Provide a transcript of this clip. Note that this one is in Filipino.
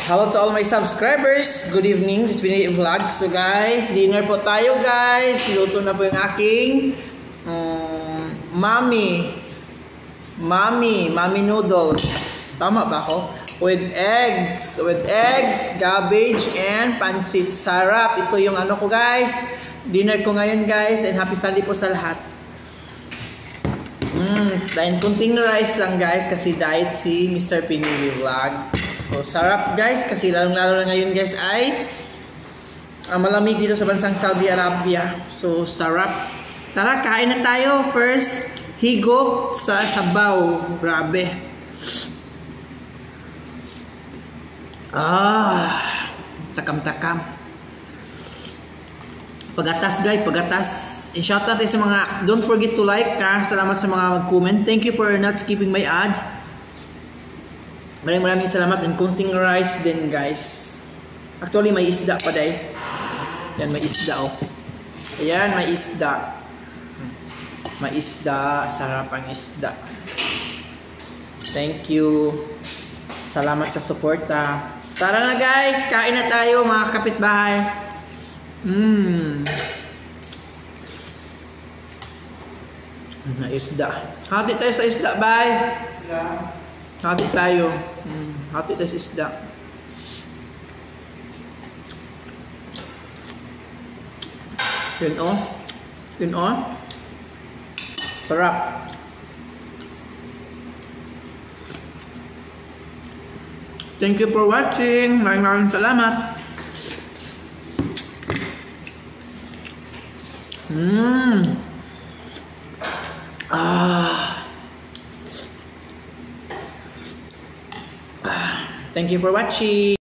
Hello to all my subscribers. Good evening. This is Pinay Vlog. So guys, dinner po tayo guys. Luto na po yung aking Mami noodles. Tama ba ako? With eggs, cabbage, and pancit. Sarap. Ito yung ano ko guys. Dinner ko ngayon guys. And happy Sunday po sa lahat. Dahil kunting rice lang guys. Kasi diet si Mr. Pinay Vlog. So, sarap guys, kasi lalong-lalo na ngayon guys ay malamig dito sa bansang Saudi Arabia. So, sarap. Tara, kain na tayo. First, higop sa sabaw. Grabe. Takam-takam. Pagatas guys, pagatas. And shout out sa mga, don't forget to like ka. Salamat sa mga mag-comment. Thank you for not skipping my ads. Maraming salamat and kunting rice din guys. Actually may isda pa day. Yan may isda oh. Ayan may isda. May isda, sarap ang isda. Thank you. Salamat sa suporta. Tara na guys, kain na tayo mga kapitbahay. Na isda. Hati tayo sa isda, bye. Yeah. Hati tayo. Hati tayo sa isda. Yun oh. Yun oh. Sarap. Thank you for watching. Maraming salamat. Thank you for watching.